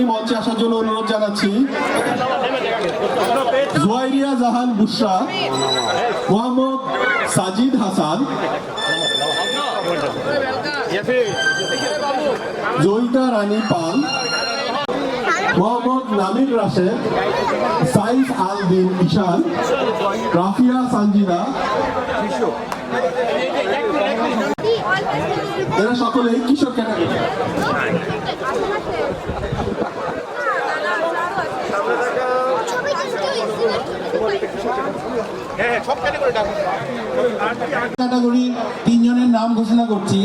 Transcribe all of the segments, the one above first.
মঞ্চে আসার জন্য অনুরোধ জানাচ্ছি জুয়াইরিয়া জাহান বুশরা, মোহাম্মদ সাজিদ হাসান, জয়িতা রানী পাল, মোহাম্মদ নামির রাশেদ, সাইফ আল দিন ঈশান, রাফিয়া সানজিদা, এরা সকলেই কিশোর ক্যাটাগরি। ক্যাটাগরি 3 জনের নাম ঘোষণা করছি,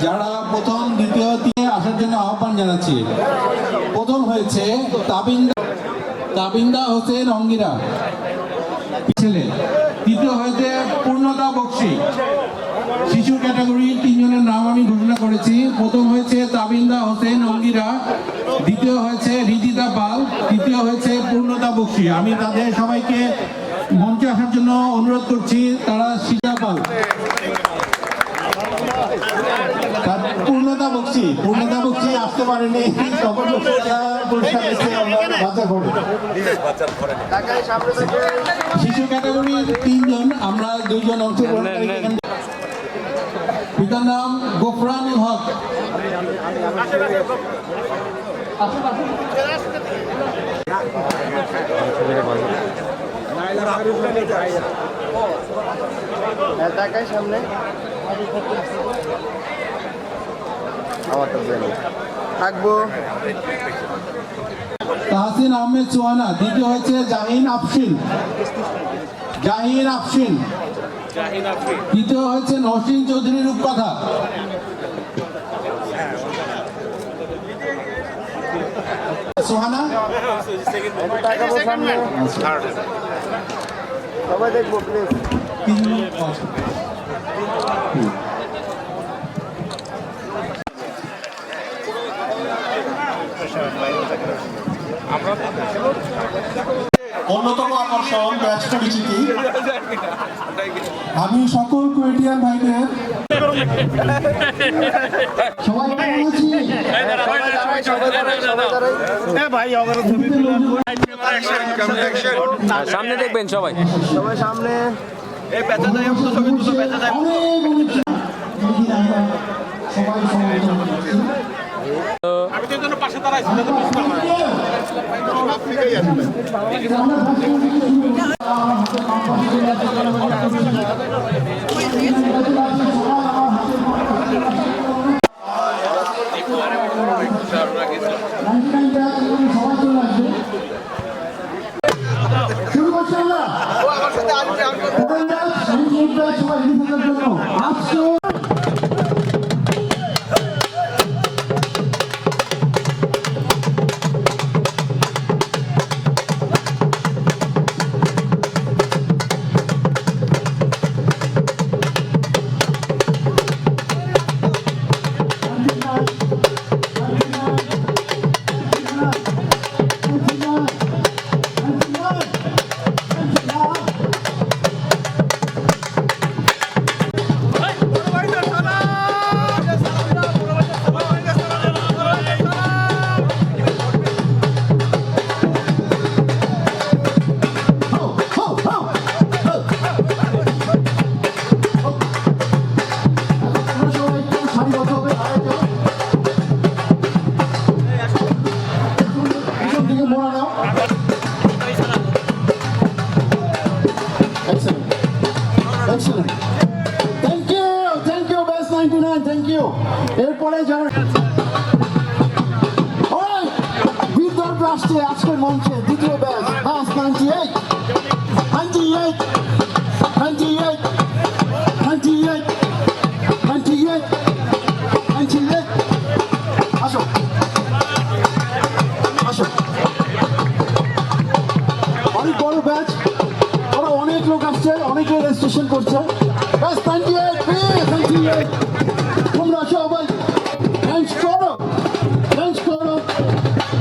যারা প্রথম দ্বিতীয় আসার জন্য আহ্বান জানাচ্ছি। প্রথম হয়েছে তাবিন্দা হোসেন অঙ্গিরা ছেলে। দ্বিতীয় হয়েছে পূর্ণতা বক্সি। শিশু ক্যাটাগরি 3 জনের নাম আমি ঘোষণা করেছি। প্রথম হয়েছে তাবিন্দা হোসেন অঙ্গিরা, দ্বিতীয় হয়েছে রিদিতা পাল, তৃতীয় হয়েছে পূর্ণতা বক্সি। আমি তাদের সবাইকে মঞ্চে আসার জন্য অনুরোধ করছি। তারা সীতা পাল, পূর্ণতা বক্সি আসতে পারেনি। শিশু ক্যাটাগরি 3 জন, আমরা 2 জন অংশগ্রহণকারী। পিতার নাম গোফরানুল হক। সামনে থাকবো তাহসিন আহমেদ চুয়ানা। দ্বিতীয় হয়েছে জাহিন আফসিন। তৃতীয় হয়েছে নসীন চৌধুরী রূপকথা। সোহানা সবাই দেখবো প্লিজ। অন্যতম আকর্ষণ ব্যাচ পরিচিতি। আমি সকল কুয়েটিয়ান ভাইদের সবাই সামনে দেখবেন সবাই সামনে। পাশে দাঁড়াইছি। এরপরে যারা বিদর্ভ আসছে আজকের মঞ্চে দ্বিতীয় ব্যাচ বাস 98 আসো অনেক বড় ব্যাচ, ওরা অনেক লোক আসছে, অনেকে রেজিস্ট্রেশন করছে। ব্যাচ 98 তোমরা সবাই ডান্স করো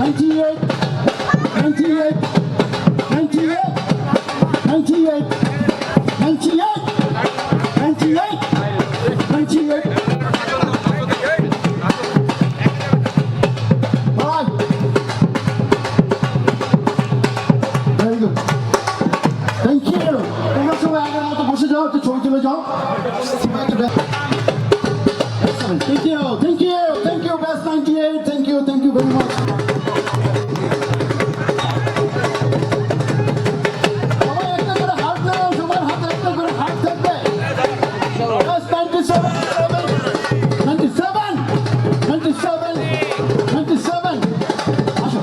98 98 98 98 98 একটা ছবি তুলে যাও। Thank you, thank you, thank you, Best 98, thank you very much. সবাই একটা করে হাত নাও, সবার হাতে একটা করে হাত থাকবে। Best 97, 97, 97, 97. আসো,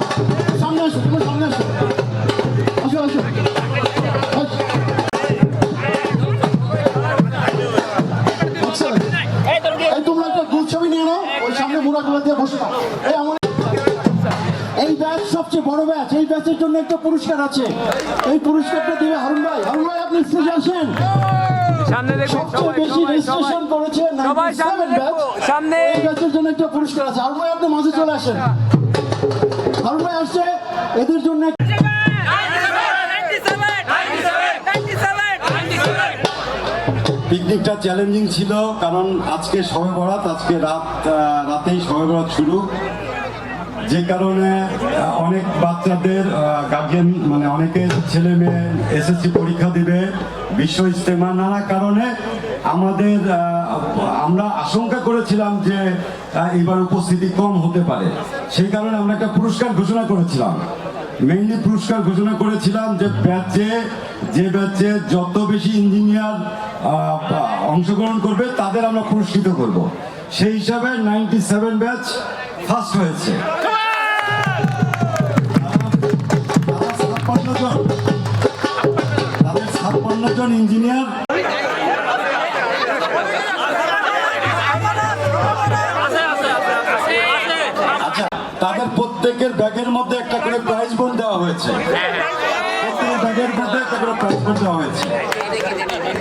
সামনে আসো, তুমি সামনে আসো। আসো, আসো। এই তোমরা একটা গ্রুপ ছবি নিয়ে নাও, ওই সামনে মুড়াগুলো দিয়ে বসে নাও। এই ব্যাচ সবচেয়ে বড় ব্যাচ, এই ব্যাচের জন্য একটা পুরস্কার আছে। এই পুরস্কারটা দিবে হারুন ভাই। হারুন ভাই আপনি স্টেজে আসেন। সামনে দেখবেন সবচেয়ে বেশি রেজিস্ট্রেশন করেছে 97 ব্যাচ। সামনে এই ব্যাচের জন্য একটা পুরস্কার আছে। হারুন ভাই আপনি মাঝে চলে আসেন। হারুন ভাই আসছে এদের জন্য। পিকনিকটা চ্যালেঞ্জিং ছিল, কারণ আজকে শবে বরাত, আজকে রাতেই শবে বরাত শুরু, যে কারণে অনেক বাচ্চাদের গার্জিয়ান মানে অনেকের ছেলে মেয়ে এসএসসি পরীক্ষা দিবে, বিশ্ব ইজতেমা, নানা কারণে আমরা আশঙ্কা করেছিলাম যে এবার উপস্থিতি কম হতে পারে। সেই কারণে আমরা একটা পুরস্কার ঘোষণা করেছিলাম। মেইনলি পুরস্কার ঘোষণা করেছিলাম যে যে ব্যাচে যত বেশি ইঞ্জিনিয়ার অংশগ্রহণ করবে তাদের আমরা পুরস্কৃত করব। সেই হিসাবে 97 ব্যাচ ফার্স্ট হয়েছে। 56 জন ইঞ্জিনিয়ার। আচ্ছা, তাদের প্রত্যেকের ব্যাগের মধ্যে একটা করে প্রাইজ বোর্ড দেওয়া হয়েছে। প্রত্যেকের ব্যাগের মধ্যে একটা করে প্রাইজ বোর্ড দেওয়া হয়েছে।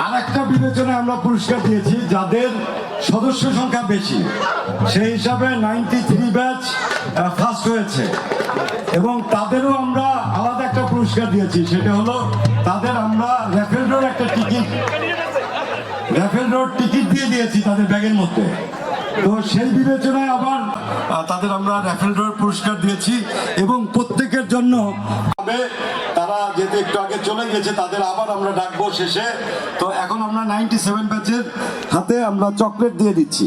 আর একটা বিবেচনায় আমরা পুরস্কার দিয়েছি যাদের সদস্য সংখ্যা বেশি, সেই হিসাবে 93 ব্যাচ ফার্স্ট হয়েছে এবং তাদেরও আমরা আলাদা একটা পুরস্কার দিয়েছি। সেটা হলো তাদের আমরা র্যাফেল রোড টিকিট দিয়ে দিয়েছি তাদের ব্যাগের মধ্যে। তো সেই বিবেচনায় আবার তাদের আমরা র্যাফেল রোড পুরস্কার দিয়েছি এবং প্রত্যেকের জন্য তারা যেতে একটু আগে চলে গেছে, তাদের আবার আমরা ডাকবো শেষে। তো এখন আমরা 97 ব্যাচের হাতে আমরা চকলেট দিয়ে দিচ্ছি।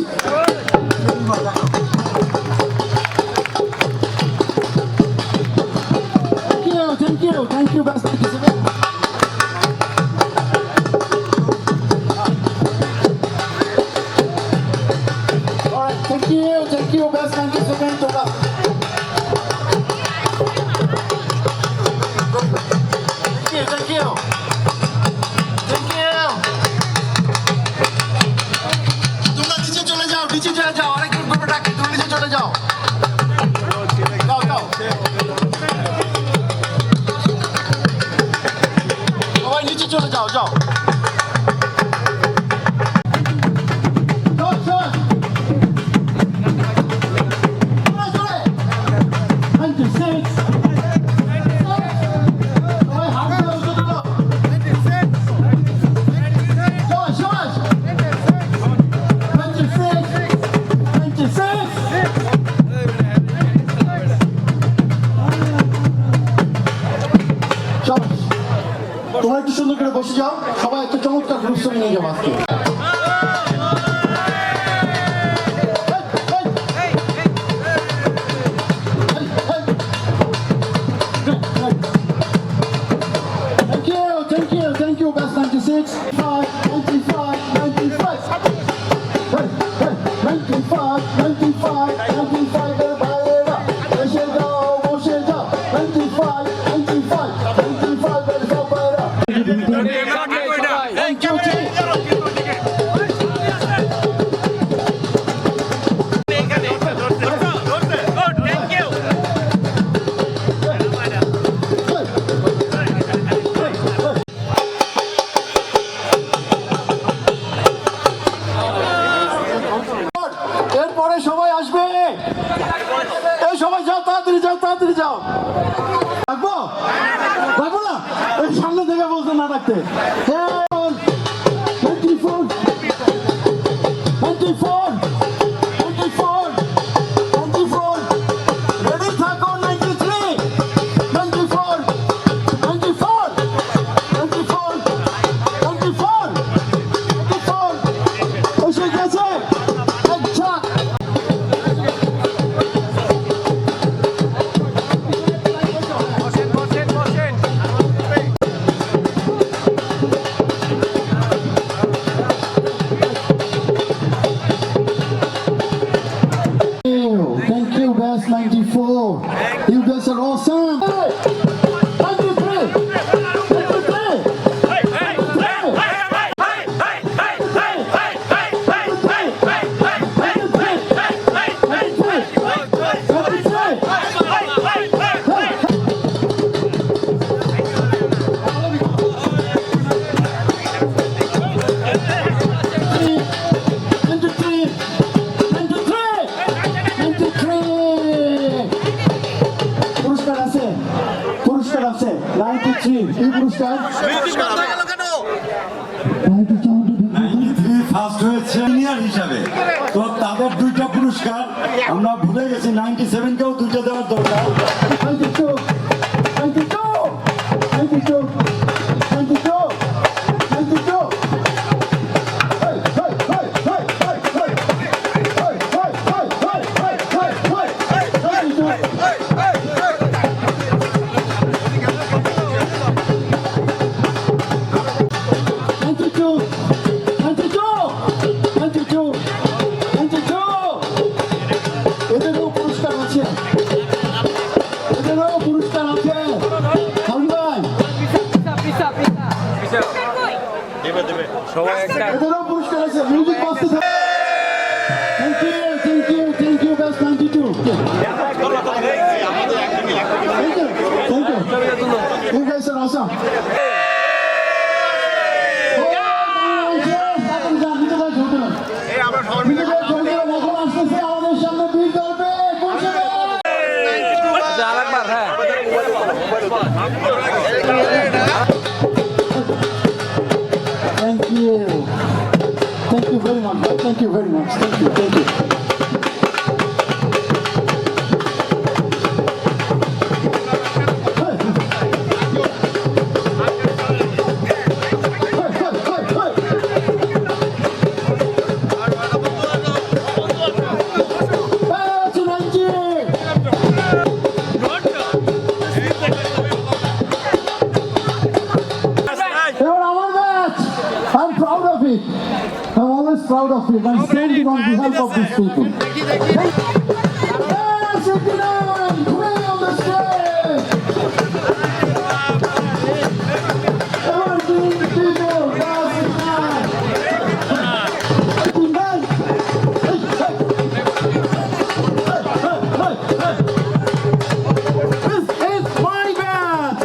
Thank you, Best 97. All right, thank you, Best 97. তোমরা Thank you. তোমরা নিচে চলে যাও, আরেকজন গ্রুপে ডাকি, তোমরা নিচে চলে যাও। যাও। সবাই নিচে চলে যাও। তোমরা একটু সুন্দর করে বসে যাও, সবাই একটা চমৎকার গ্রুপ ছবি নিয়ে যাবো আজকে। Thank you, Best 96. 95. 95, বাইরেরা এসে যাও, বসে যাও। 95, বাইরেরা। Thank you, team. এরপরে সবাই আসবে, এই সবাই যাও, তাড়াতাড়ি যাও। রাখবো না, এই সামনে থেকে বলতে না রাখতে। 24 রেডি থাকো। 93 94 94 94 94 94. You guys are awesome. Hey, 93. 93. পুরস্কার আছে 93 এই পুরস্কার 93 ফার্স্ট হয়েছে সিনিয়র হিসাবে। তো তাদের দুইটা পুরস্কার আমরা ভুলে গেছি, 97 কেও দুইটা দেওয়ার দরকার। 92 92 92 92 92 Hey, hey, hey, hey, hey, hey. Hey, hey, hey, hey, hey, hey, hey. 92. এদেরও পুরস্কার আছে হারুন ভাই সবাই একটা এদেরও পুরস্কার আছে মিউজিক বাজতে থাকে thank you guys 92 thank you guys are awesome আমাদের সামনে বীর দলবে আরেকবার হ্যাঁ Thank you. Thank you very much. Thank you very much. Thank you. Thank you. I'm proud of it. I'm always proud of it. I'm standing on behalf of these people. Yes, 59, pray on the stage. Come on, people, guys, 59. 59. This is my band.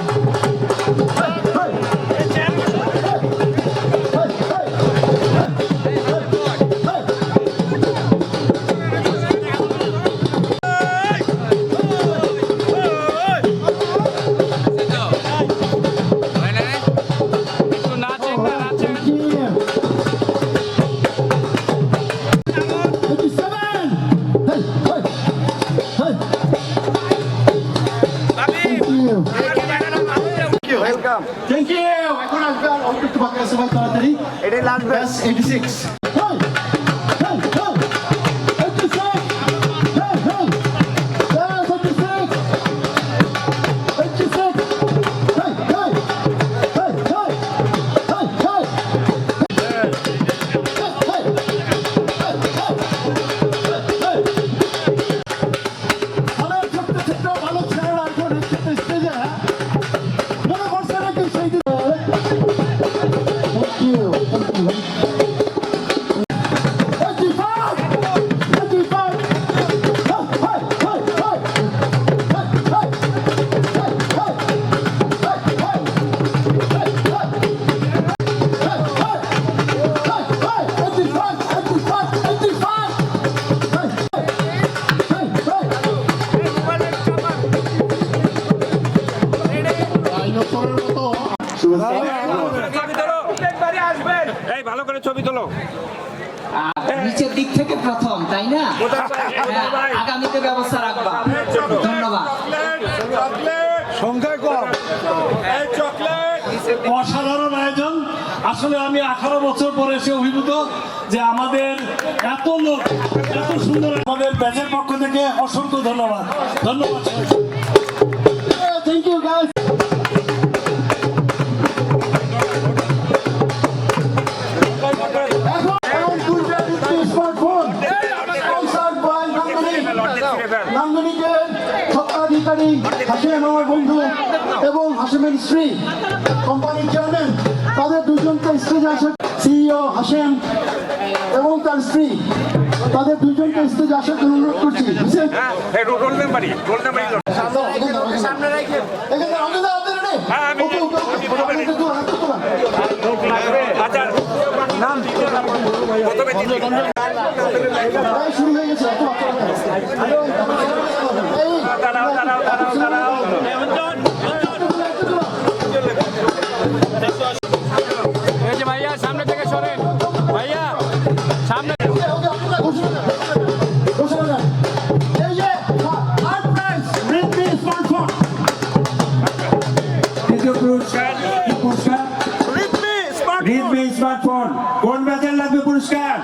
একটু নাচেন না নাচেন welcome Thank you. এখন আসবে আর অল্প একটু বাকি আছে ভাই তাড়াতাড়ি। এটাই last batch 86. Hey, hey, hey. 86. Hey, hey. Yes, 86. 86. Hey, hey. Hey, hey. Hey, hey. Hey, hey. Hey, hey. ভালো ছোট্ট ছোট্ট ভালো ছেলেরা এখন স্টেজে মনে করছে নাকি সেই দিন Thank you. Thank you. 85! 85! Hey, hey, hey, hey! Hey, hey! Hey, hey! Hey, hey! Hey, hey! 85! 85! 85! Hey, hey! ডাইনোসরের মতো ছবি তোলো একবারে আসবেন এই ভালো করে ছবি তোলো নিচের দিক থেকে প্রথম তাই না হ্যাঁ, আগামীতে ব্যবস্থা রাখবা ধন্যবাদ সংখ্যা কম। অসাধারণ আয়োজন। আসলে আমি 18 বছর পরে এসে অভিভূত যে আমাদের এত লোক এত সুন্দর। আমাদের ব্যাচের পক্ষ থেকে অসংখ্য ধন্যবাদ। ধন্যবাদ। Thank you, guys. এখন দুইটা স্মার্টফোন স্পন্সর্ড বাই নান্দনিক সহকারী হাসেম আমার বন্ধু এবং হাসেমের স্ত্রী কোম্পানির চেয়ারম্যান তাদের দুজনকে স্টেজে আসা সিইও হাসেম এবং তার স্ত্রী তাদের দুজনকে স্টেজে আসার জন্য অনুরোধ করছি বুঝছেন? রোল নাম্বারই সামনে রাখেন এখানে অন্তদা আপনি রেডি ওকে আচ্ছা নাম প্রথমে প্রায় শুরু হয়ে গেছে এত দাঁড়াও এই যে ভাইয়া সামনে থেকে সরেন ভাইয়া সামনে তৃতীয় পুরস্কার কি পুরস্কার? রিদমি স্মার্টফোন। কোন ব্যাচের লাগবে পুরস্কার?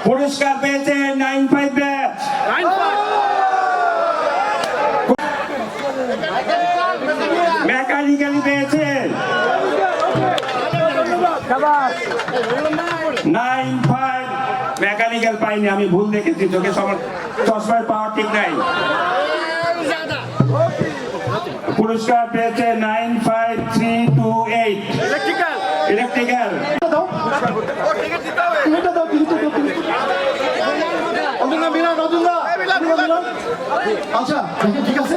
পুরস্কার পেয়েছে 95 ব্যাচ। মেকানিক্যালি পেয়েছে 95। মেকানিক্যাল পাইনি, আমি ভুল দেখেছি, চোখে চশমার পাওয়ার ঠিক নাই। পুরস্কার পেয়েছে 95328 ইলেকট্রিক্যাল। আচ্ছা ঠিক আছে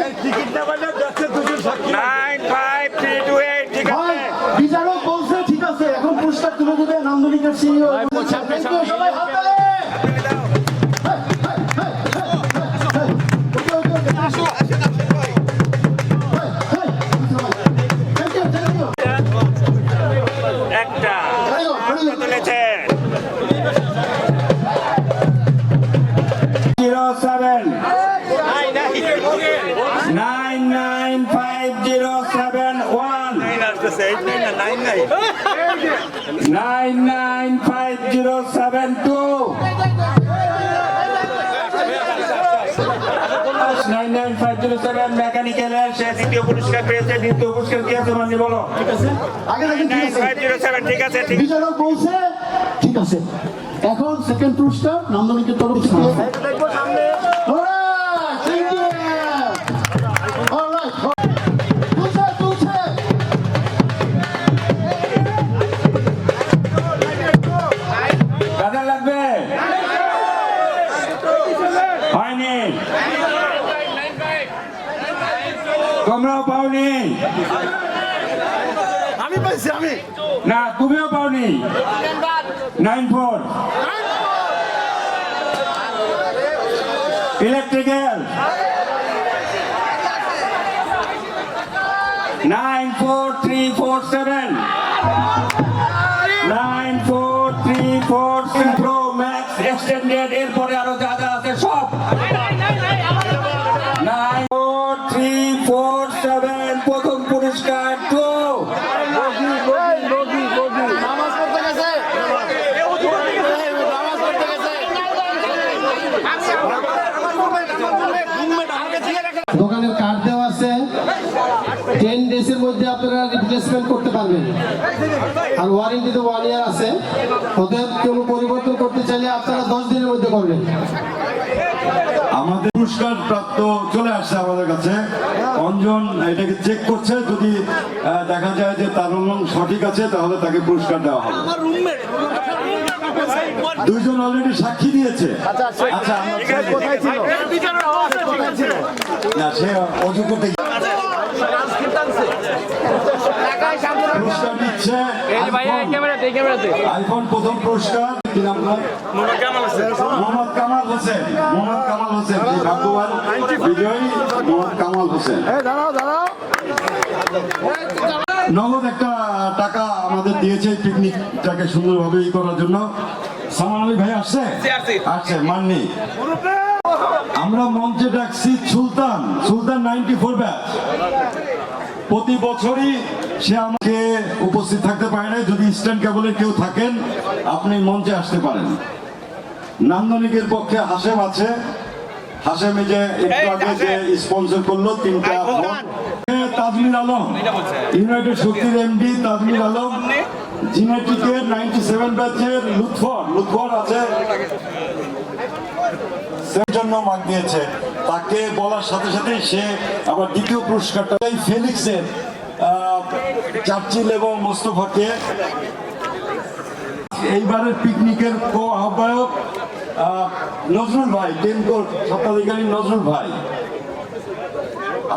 95328 ঠিক ভাই আছে বিচারক বলছে ঠিক আছে এখন পুরস্কার তুলে দেবে নান্দনিকের সিইও সবাই হাত তালে একটা তুলেছে 99507 মেকানিক্যালের সে দ্বিতীয় পুরস্কার পেয়েছে। দ্বিতীয় পুরস্কার কি আছে মানে বলো? আগে দেখেন ঠিক আছে 9507 ঠিক আছে ঠিক বিচারক বলছে ঠিক আছে এখন সেকেন্ড পুরস্কার নান্দনিকের তরফ থেকে Alright, thank you. Alright. তুলছে। কাদের লাগবে? হয়নি, তোমরাও পাওনি? আমি পাইছি আমি না, তুমিও পাওনি। 94 ইলেকট্রিক্যাল 94347 94347 প্রো ম্যাক্স এক্সটেন্ডেড। এরপরে আরো যা যা আছে সব 94347 প্রথম পুরস্কার তো দোকানের কার্ড দেওয়া আছে 10 ডেজের মধ্যে আপনারা রিপ্লেসমেন্ট করতে পারবেন আর ওয়ারেন্টি তো 1 ইয়ার আছে অতএব কেউ পরিবর্তন করতে চাইলে আপনারা 10 দিনের মধ্যে করবেন আমাদের পুরস্কার প্রাপ্ত চলে আসছে আমাদের কাছে। অঞ্জন এটাকে চেক করছে, যদি দেখা যায় যে তার রং সঠিক আছে তাহলে তাকে পুরস্কার দেওয়া হবে। দুইজন অলরেডি সাক্ষী দিয়েছে। আচ্ছা না, সে অজু করতে পুরস্কার দিচ্ছে আইফোন প্রথম পুরস্কার। কি নাম? মোহাম্মদ কামাল হোসেন। মোহাম্মদ কামাল হোসেন যে ভাগ্যবান বিজয়ী মোহাম্মদ কামাল হোসেন। নগদ একটা টাকা আমাদের দিয়েছে পিকনিকটাকে সুন্দরভাবে ই করার জন্য। সামান আলী ভাই আসছে মাননি। আমরা মঞ্চে ডাকছি সুলতান 94 ব্যাচ। প্রতি বছরই সে আমাকে উপস্থিত থাকতে পারে না। যদি ইস্টার্ন কেবলে কেউ থাকেন আপনি মঞ্চে আসতে পারেন। নান্দনিকের পক্ষে হাসেম আছে। হাসেম যে একটু আগে যে স্পন্সর করলো 3টা তাজমির আলম, ইউনাইটেড শক্তির এমডি তাজমির আলম, জিনেটিকের 97 ব্যাচের লুৎফর আছে। সেই জন্য মার্ক দিয়েছে, তাকে বলার সাথে সাথে সে আবার দ্বিতীয় পুরস্কারটা এই ফেলিক্সের চার্চিল এবং মোস্তফাকে এইবারের পিকনিকের কো আহ্বায়ক নজরুল ভাই, টেমকোর স্বত্বাধিকারী নজরুল ভাই।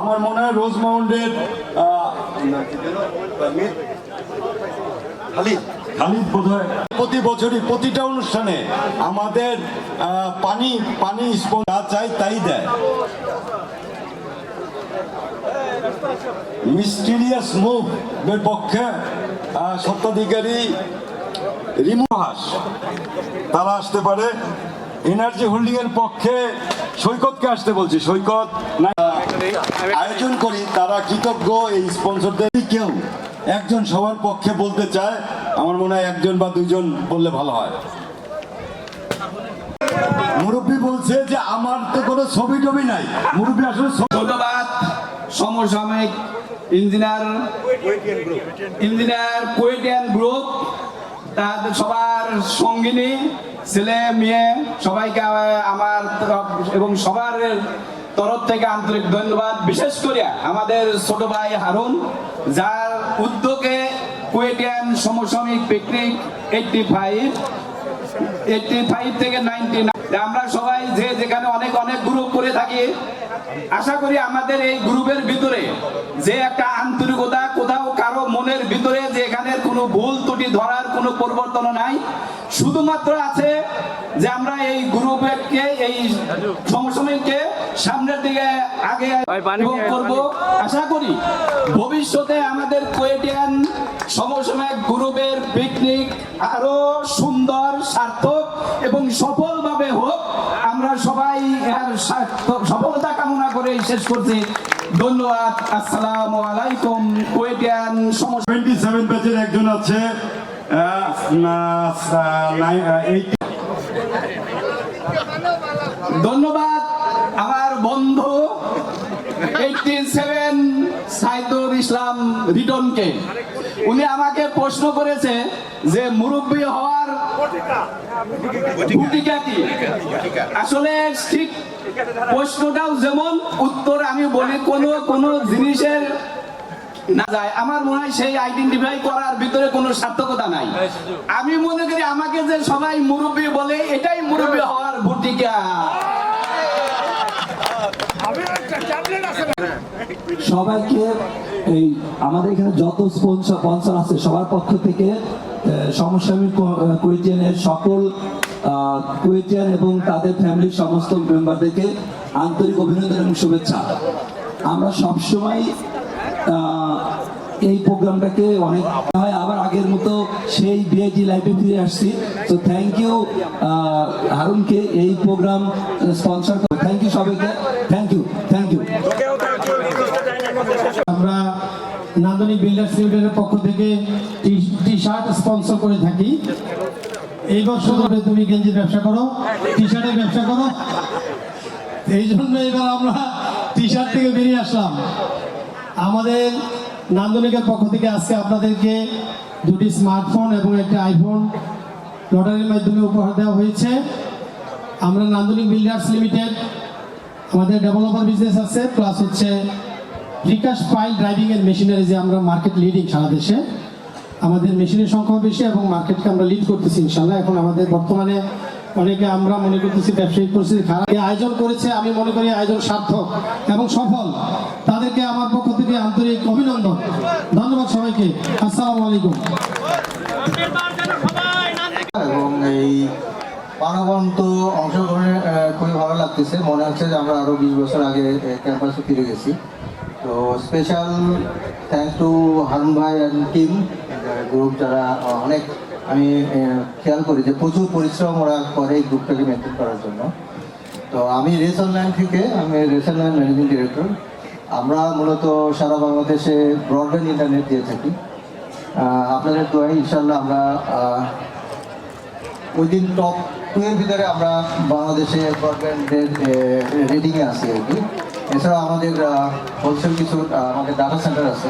আমার মনে হয় রোজ মাউন্টের খালিদ বোধহয় প্রতি বছরই প্রতিটা অনুষ্ঠানে আমাদের পানি যা চাই তাই দেয়। মিস্টিরিয়াস মুভ এর পক্ষে স্বত্বাধিকারী রিমুহাস তারা আসতে পারে। এনার্জি হোল্ডিং এর পক্ষে সৈকতকে আসতে বলছি, সৈকত আয়োজন করি, তারা কৃতজ্ঞ এই স্পন্সরদের। কেউ একজন সবার পক্ষে বলতে চায়, আমার মনে হয় একজন বা দুইজন বললে ভালো হয়। মুরব্বী বলছে যে আমার তো কোনো ছবি টবি নাই, মুরব্বী আসলে ধন্যবাদ সমসাময়িক ইঞ্জিনিয়ার কুয়েটিয়ান গ্রুপ, তাদের সবার সঙ্গিনী ছেলে মেয়ে সবাইকে আমার এবং সবার তরফ থেকে আন্তরিক ধন্যবাদ। বিশেষ করে আমাদের ছোট ভাই হারুন, যার উদ্যোগে কুয়েটিয়ান সমসাময়িক পিকনিক 85 থেকে 99 আমরা সবাই যে যেখানে অনেক অনেক গ্রুপ করে থাকি, আশা করি আমাদের এই গ্রুপের ভিতরে যে একটা আন্তরিকতা, কোথাও কারো মনের ভিতরে যে এখানে কোনো ভুল ত্রুটি ধরার কোনো পরিবর্তন নাই, শুধুমাত্র আছে যে আমরা এই গ্রুপকে এই সমসাময়িককে সামনের দিকে আগে করব। আশা করি ভবিষ্যতে আমাদের কুয়েটিয়ান সমসাময়িক গ্রুপের পিকনিক আরো সুন্দর, সার্থক এবং সফলভাবে হোক। আমরা সবাই এর সফলতা কামনা করে শেষ করছি। ধন্যবাদ। আসসালামু আলাইকুম। কুয়েটিয়ান 27 ব্যাচের একজন আছে, ধন্যবাদ আমার বন্ধু 87 সাইদুল ইসলাম রিটনকে। উনি আমাকে প্রশ্ন করেছে যে মুরব্বী হওয়ার ভূমিকা কি। আসলে ঠিক প্রশ্নটাও যেমন উত্তর আমি বলি, কোনো জিনিসের না যায়, আমার মনে হয় সেই আইডেন্টিফাই করার ভিতরে কোনো সার্থকতা নাই। আমি মনে করি আমাকে যে সবাই মুরব্বী বলে, এটাই মুরব্বী হওয়ার ভূমিকা। সবাইকে এই আমাদের এখানে যত স্পন্সর আছে সবার পক্ষ থেকে সমসাময়িক কুয়েটিয়ানের সকল কুয়েটিয়ান এবং তাদের ফ্যামিলির সমস্ত মেম্বারদেরকে আন্তরিক অভিনন্দন এবং শুভেচ্ছা। আমরা সবসময় এই প্রোগ্রামটাকে অনেক হয় আবার আগের মতো সেই বিআইটি লাইফে ফিরে আসছি। তো থ্যাংক ইউ হারুনকে এই প্রোগ্রাম স্পন্সর করে। থ্যাংক ইউ সবাইকে, থ্যাংক ইউ। আমরা নান্দনিক বিল্ডার্স লিমিটেডের পক্ষ থেকে টি শার্ট স্পন্সর করে থাকি। এই বছর তুমি গেঞ্জির ব্যবসা করো, টি শার্টের ব্যবসা করো, এই জন্য এবার আমরা টি শার্ট থেকে বেরিয়ে আসলাম। আমাদের নান্দনিকের পক্ষ থেকে আজকে আপনাদেরকে দুটি স্মার্টফোন এবং একটা আইফোন লটারির মাধ্যমে উপহার দেওয়া হয়েছে। আমরা নান্দনিক বিল্ডার্স লিমিটেড আমাদের ডেভেলপার বিজনেস আছে, প্লাস হচ্ছে বিকাশ ফাইল ড্রাইভিং এর মেশিনারি, যে আমরা মার্কেট লিডিং সারা দেশে। আমাদের মেশিনের সংখ্যা বেশি এবং মার্কেটকে আমরা লিড করতেছি ইনশাল্লাহ। এখন আমাদের বর্তমানে অনেকে আমরা মনে করতেছি ব্যবসায়িক পরিস্থিতি খারাপ, আয়োজন করেছে, আমি মনে করি আয়োজন সার্থক এবং সফল। তাদেরকে আমার পক্ষ থেকে আন্তরিক অভিনন্দন, ধন্যবাদ সবাইকে। আসসালামু আলাইকুম। এবং এই প্রাণবন্ত অংশগ্রহণে খুবই ভালো লাগতেছে, মনে হচ্ছে যে আমরা আরো 20 বছর আগে ক্যাম্পাসে ফিরে গেছি। তো স্পেশাল থ্যাংকস টু হারুন ভাই অ্যান্ড টিম গ্রুপ, যারা অনেক আমি খেয়াল করি যে প্রচুর পরিশ্রম ওরা করে এই গ্রুপটাকে মেনটেন করার জন্য। তো আমি রেস অনলাইন থেকে, আমি রেস অনলাইন ম্যানেজিং ডিরেক্টর। আমরা মূলত সারা বাংলাদেশে ব্রডব্যান্ড ইন্টারনেট দিয়ে থাকি। আপনাদের দোয়ায় ইনশাল্লাহ আমরা উইদিন টপ 2 এর ভিতরে আমরা বাংলাদেশে ব্রডব্যান্ডের রেটিংয়ে আছি আর কি। এছাড়া আমাদের হোলসেল কিছু আমাদের ডাটা সেন্টার আছে,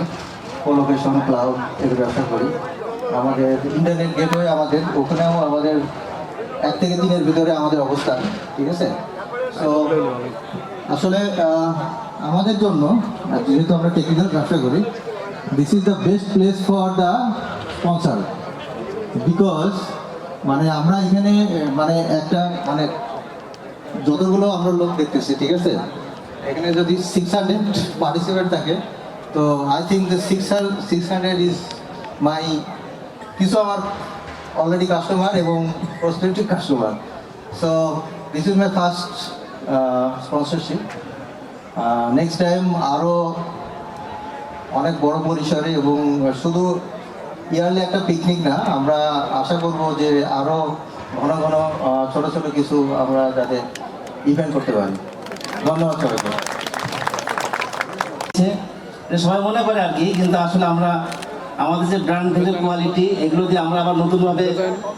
কোলোকেশন, ক্লাউড এর ব্যবসা করি। আমাদের ইন্টারনেট গেটওয়ে আমাদের, ওখানেও আমাদের 1 থেকে 3-এর ভিতরে আমাদের অবস্থান, ঠিক আছে? তো আসলে আমাদের জন্য যেহেতু আমরা টেকনিক্যাল ব্যবসা করি, this is the best place for the sponsor, because মানে আমরা এখানে মানে একটা মানে যতগুলো আমরা লোক দেখতেছি, ঠিক আছে, এখানে যদি 600 পার্টিসিপেন্ট থাকে, তো I think the 600 is my কিছু আমার অলরেডি কাস্টমার এবং prospective customer. So this is my first sponsorship. Next time আরও অনেক বড় পরিসরে এবং শুধু ইয়ারলি একটা পিকনিক না, আমরা আশা করব যে আরও ঘন ঘন ছোট ছোট কিছু আমরা যাতে ইভেন্ট করতে পারি। ধন্যবাদ সবাইকে। সবাই মনে করে আর কি, কিন্তু আসলে আমরা আমাদের যে ব্র্যান্ড ভ্যালু কোয়ালিটি এগুলো দিয়ে আমরা আবার নতুনভাবে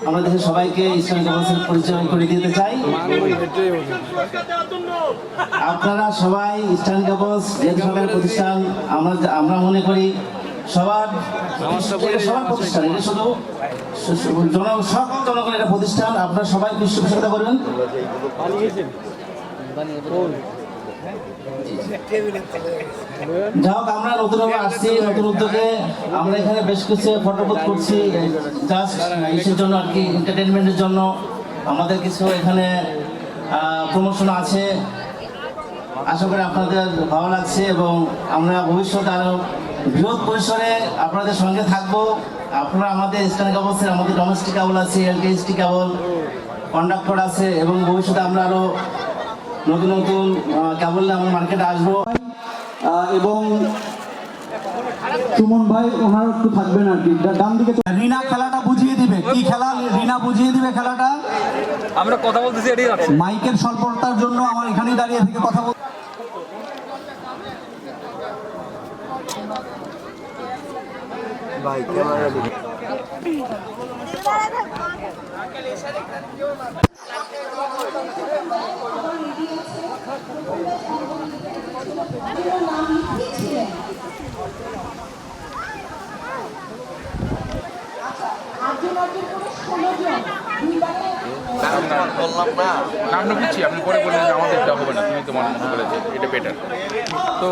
আমরা দেশের সবাইকে ইসলামিক কাউন্সিল পরিচয় করে দিতে চাই। আপনারা সবাই ইস্টার্ন কাপলস যেহেতু সরকারের প্রতিষ্ঠান, আমরা মনে করি সবার প্রতিষ্ঠান, এটা শুধু সব জনগণের একটা প্রতিষ্ঠান। আপনারা সবাই বিশ্ববিদ্যালয় করবেন। যাই হোক, আমরা নতুনভাবে আসছি, নতুন উদ্যোগে আমরা এখানে বেশ কিছু ফটোবুথ করছি জাস্ট ইসের জন্য আর কি, এন্টারটেনমেন্টের জন্য। আমাদের কিছু এখানে প্রমোশন আছে, আশা করি আপনাদের ভালো লাগছে এবং আমরা ভবিষ্যতে আরও বৃহৎ পরিসরে আপনাদের সঙ্গে থাকবো। আপনারা আমাদের ইসলামিক কাপলসের আমাদের ডোমেস্টিক কেবল আছে, এলকেএসটি কেবল কন্ডাক্টর আছে এবং ভবিষ্যতে আমরা আরও নতুন নতুন কেবল আমরা মার্কেটে আসবো। এবং সুমন ভাই ওনার একটু থাকবেন আর কি, ডান দিকে। রিনা খেলাটা বুঝিয়ে দিবে, কি খেলা রিনা বুঝিয়ে দিবে খেলাটা। আমরা কথা বলতেছি, এটাই আছে। মাইকের স্বল্পতার জন্য আমার এখানেই দাঁড়িয়ে থেকে কথা বল। নাম না বুঝছি, আপনি পরে বললেন যে আমাদের এটা হবে না, তুমি তো মনে করেছে এটা বেটার তো